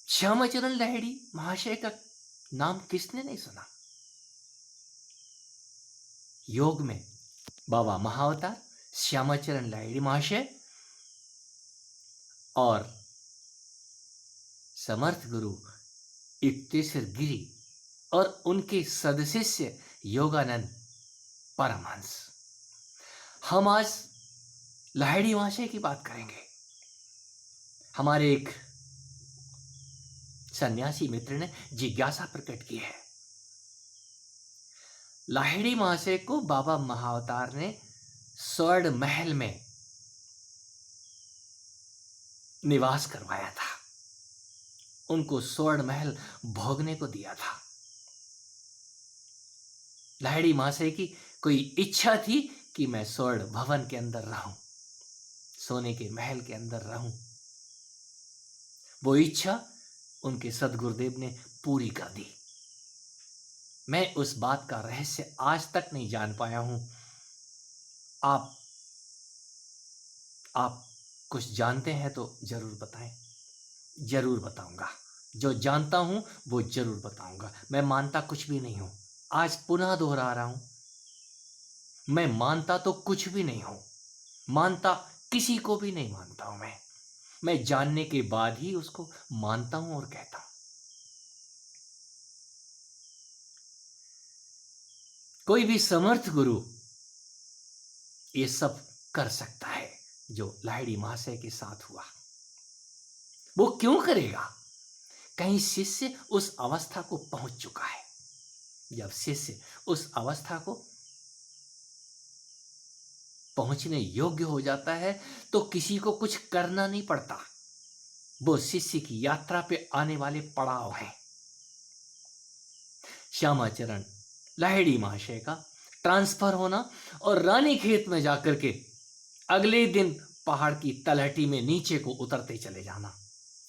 श्यामाचरण लाहिड़ी महाशय का नाम किसने नहीं सुना। योग में बाबा महाअवतार श्यामाचरण लाहिड़ी महाशय और समर्थ गुरु युक्तेश्वर गिरी और उनके सदशिष्य योगानंद परमहंस। हम आज लाहिड़ी महाशय की बात करेंगे। हमारे एक सन्यासी मित्र ने जिज्ञासा प्रकट की है। लाहिड़ी महाशय को बाबा महाअवतार ने स्वर्ण महल में निवास करवाया था, उनको स्वर्ण महल भोगने को दिया था। लाहिड़ी महाशय की कोई इच्छा थी कि मैं स्वर्ण भवन के अंदर रहूं, सोने के महल के अंदर रहूं। वो इच्छा उनके सदगुरुदेव ने पूरी कर दी। मैं उस बात का रहस्य आज तक नहीं जान पाया हूं। आप कुछ जानते हैं तो जरूर बताएं। जरूर बताऊंगा, जो जानता हूं वो जरूर बताऊंगा। मैं मानता कुछ भी नहीं हूं। आज पुनः दोहरा रहा हूं, मैं मानता तो कुछ भी नहीं हूं। मानता किसी को भी नहीं मानता हूं। मैं जानने के बाद ही उसको मानता हूं और कहता हूं। कोई भी समर्थ गुरु ये सब कर सकता है जो लाहिड़ी महाशय के साथ हुआ। वो क्यों करेगा? कहीं शिष्य उस अवस्था को पहुंच चुका है। जब शिष्य उस अवस्था को पहुंचने योग्य हो जाता है तो किसी को कुछ करना नहीं पड़ता। वो शिष्य की यात्रा पे आने वाले पड़ाव हैं। श्यामाचरण लाहिड़ी महाशय का ट्रांसफर होना और रानीखेत में जाकर के अगले दिन पहाड़ की तलहटी में नीचे को उतरते चले जाना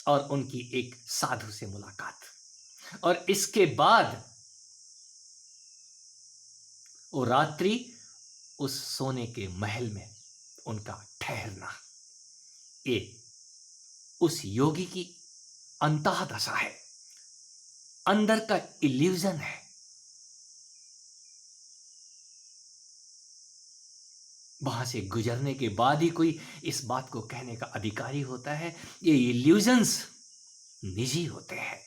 और उनकी एक साधु से मुलाकात, और इसके बाद वो रात्रि उस सोने के महल में उनका ठहरना, ये उस योगी की अंतः दशा है, अंदर का इल्यूजन है। वहां से गुजरने के बाद ही कोई इस बात को कहने का अधिकारी होता है। ये इल्यूजन्स निजी होते हैं,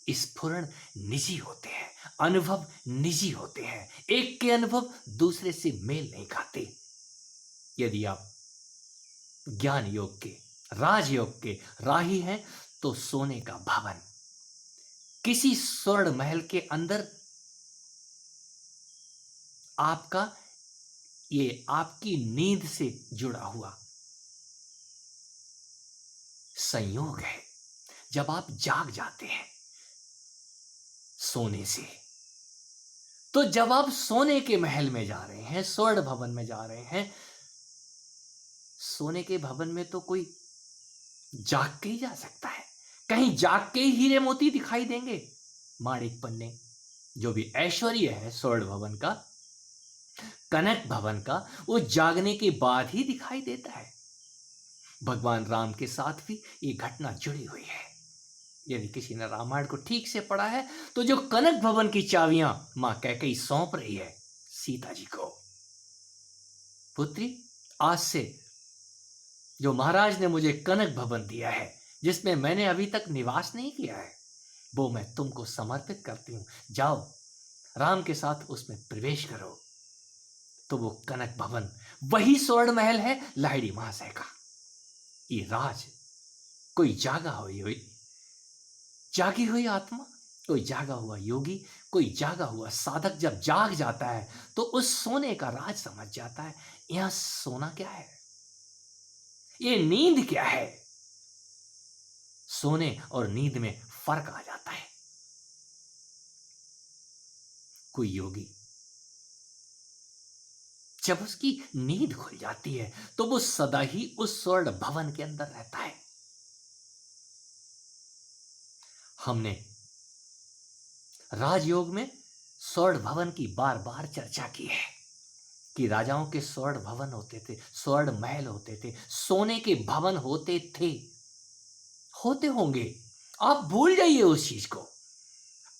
स्फुरण निजी होते हैं, अनुभव निजी होते हैं। एक के अनुभव दूसरे से मेल नहीं खाते। यदि आप ज्ञान योग के, राजयोग के राही हैं तो सोने का भवन, किसी स्वर्ण महल के अंदर आपका ये आपकी नींद से जुड़ा हुआ संयोग है। जब आप जाग जाते हैं सोने से, तो जब आप सोने के महल में जा रहे हैं, स्वर्ण भवन में जा रहे हैं, सोने के भवन में तो कोई जाग के ही जा सकता है। कहीं जाग के ही हीरे मोती दिखाई देंगे, माणिक पन्ने, जो भी ऐश्वर्य है स्वर्ण भवन का, कनक भवन का, वो जागने के बाद ही दिखाई देता है। भगवान राम के साथ भी ये घटना जुड़ी हुई है। यदि किसी ने रामायण को ठीक से पढ़ा है तो जो कनक भवन की चाबियां मां कैकेयी सौंप रही है सीता जी को, पुत्री आज से जो महाराज ने मुझे कनक भवन दिया है, जिसमें मैंने अभी तक निवास नहीं किया है, वो मैं तुमको समर्पित करती हूं। जाओ राम के साथ उसमें प्रवेश करो। तो वो कनक भवन वही स्वर्ण महल है लाहिड़ी महाशय का। ये राज कोई जागी हुई आत्मा, कोई जागा हुआ योगी, कोई जागा हुआ साधक जब जाग जाता है तो उस सोने का राज समझ जाता है। यहां सोना क्या है, ये नींद क्या है। सोने और नींद में फर्क आ जाता है। कोई योगी जब उसकी नींद खुल जाती है तो वो सदा ही उस स्वर्ण भवन के अंदर रहता है। हमने राजयोग में स्वर्ण भवन की बार बार चर्चा की है कि राजाओं के स्वर्ण भवन होते थे, स्वर्ण महल होते थे, सोने के भवन होते थे, होते होंगे। आप भूल जाइए उस चीज को।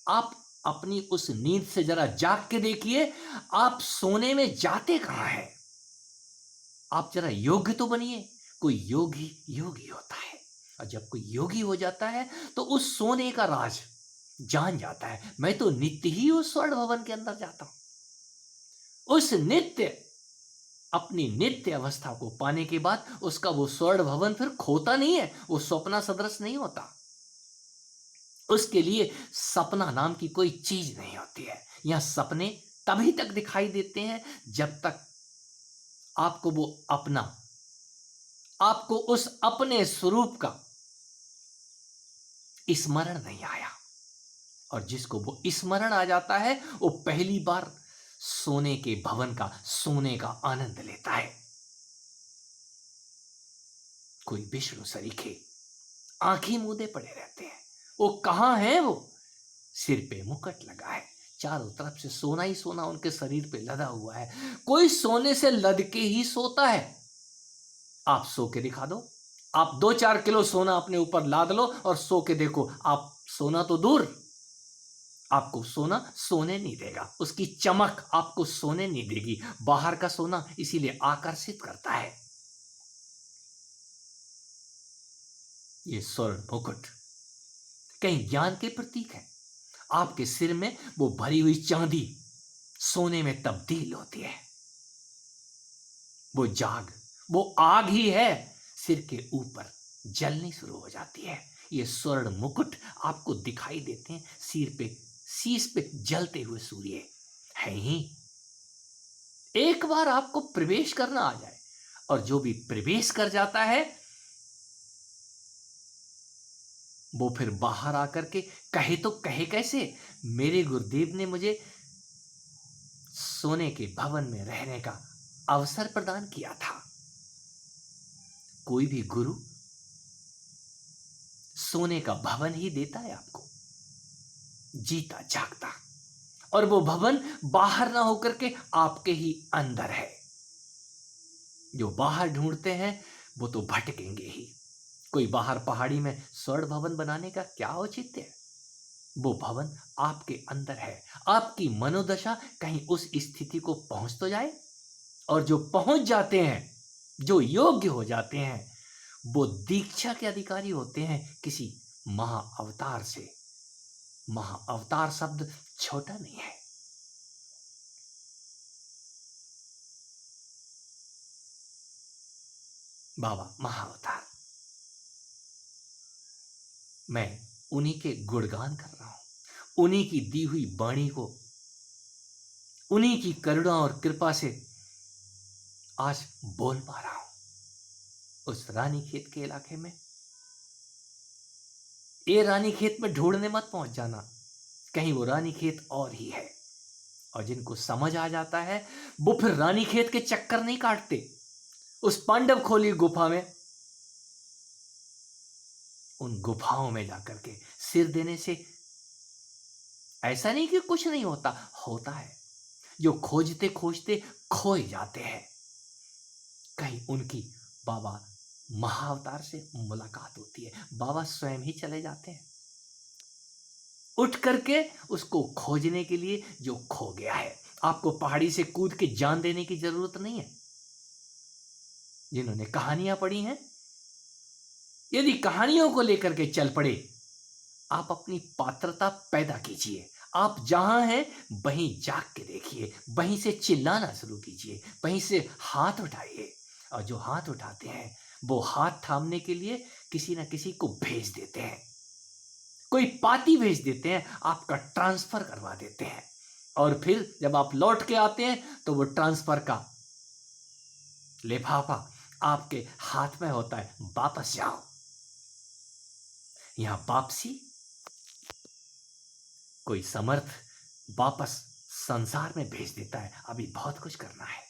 आप अपनी उस नींद से जरा जाग के देखिए, आप सोने में जाते कहां हैं। आप जरा योग्य तो बनिए। कोई योगी योगी होता है, और जब कोई योगी हो जाता है तो उस सोने का राज जान जाता है। मैं तो नित्य ही उस स्वर्ण भवन के अंदर जाता हूं। उस नित्य, अपनी नित्य अवस्था को पाने के बाद उसका वो स्वर्ण भवन फिर खोता नहीं है, वो स्वप्न सदृश नहीं होता। उसके लिए सपना नाम की कोई चीज नहीं होती है। यह सपने तभी तक दिखाई देते हैं जब तक आपको वो अपना, आपको उस अपने स्वरूप का स्मरण नहीं आया। और जिसको वो स्मरण आ जाता है वो पहली बार सोने के भवन का, सोने का आनंद लेता है। कोई विष्णु सरीखे आंखें मूंदे पड़े रहते हैं। वो कहां है? वो सिर पे मुकुट लगा है, चारों तरफ से सोना ही सोना उनके शरीर पे लदा हुआ है। कोई सोने से लद के ही सोता है। आप सो के दिखा दो। आप 2-4 किलो सोना अपने ऊपर लाद लो और सो के देखो। आप सोना तो दूर, आपको सोना सोने नहीं देगा। उसकी चमक आपको सोने नहीं देगी। बाहर का सोना इसीलिए आकर्षित करता है। ये स्वर्ण मुकुट कहीं ज्ञान के प्रतीक है। आपके सिर में वो भरी हुई चांदी सोने में तब्दील होती है। वो जाग, वो आग ही है, सिर के ऊपर जलनी शुरू हो जाती है। ये स्वर्ण मुकुट आपको दिखाई देते हैं सिर पे, शीश पे जलते हुए सूर्य है ही। एक बार आपको प्रवेश करना आ जाए, और जो भी प्रवेश कर जाता है वो फिर बाहर आकर के कहे तो कहे कैसे? मेरे गुरुदेव ने मुझे सोने के भवन में रहने का अवसर प्रदान किया था। कोई भी गुरु सोने का भवन ही देता है आपको, जीता जागता। और वो भवन बाहर ना होकर के आपके ही अंदर है। जो बाहर ढूंढते हैं वो तो भटकेंगे ही। कोई बाहर पहाड़ी में स्वर्ण भवन बनाने का क्या औचित्य है? वो भवन आपके अंदर है। आपकी मनोदशा कहीं उस स्थिति को पहुंच तो जाए। और जो पहुंच जाते हैं, जो योग्य हो जाते हैं, वो दीक्षा के अधिकारी होते हैं किसी महाअवतार से। महाअवतार शब्द छोटा नहीं है। बाबा महाअवतार, मैं उन्हीं के गुणगान कर रहा हूं। उन्हीं की दी हुई वाणी को, उन्हीं की करुणा और कृपा से आज बोल पा रहा हूं। उस रानीखेत के इलाके में, ये रानीखेत में ढूंढने मत पहुंच जाना, कहीं वो रानीखेत और ही है। और जिनको समझ आ जाता है वो फिर रानीखेत के चक्कर नहीं काटते। उस पांडव खोली गुफा में, उन गुफाओं में जाकर के सिर देने से ऐसा नहीं कि कुछ नहीं होता, होता है। जो खोजते खोजते खो ही जाते हैं, कहीं उनकी बाबा महाअवतार से मुलाकात होती है। बाबा स्वयं ही चले जाते हैं उठ करके उसको खोजने के लिए जो खो गया है। आपको पहाड़ी से कूद के जान देने की जरूरत नहीं है। जिन्होंने कहानियां पढ़ी हैं, यदि कहानियों को लेकर के चल पड़े, आप अपनी पात्रता पैदा कीजिए। आप जहां हैं वहीं जाग के देखिए, वहीं से चिल्लाना शुरू कीजिए, वहीं से हाथ उठाइए। और जो हाथ उठाते हैं वो हाथ थामने के लिए किसी ना किसी को भेज देते हैं। कोई पाती भेज देते हैं, आपका ट्रांसफर करवा देते हैं। और फिर जब आप लौट के आते हैं तो वो ट्रांसफर का लिफाफा आपके हाथ में होता है। वापस जाओ। यहां वापसी कोई समर्थ वापस संसार में भेज देता है। अभी बहुत कुछ करना है।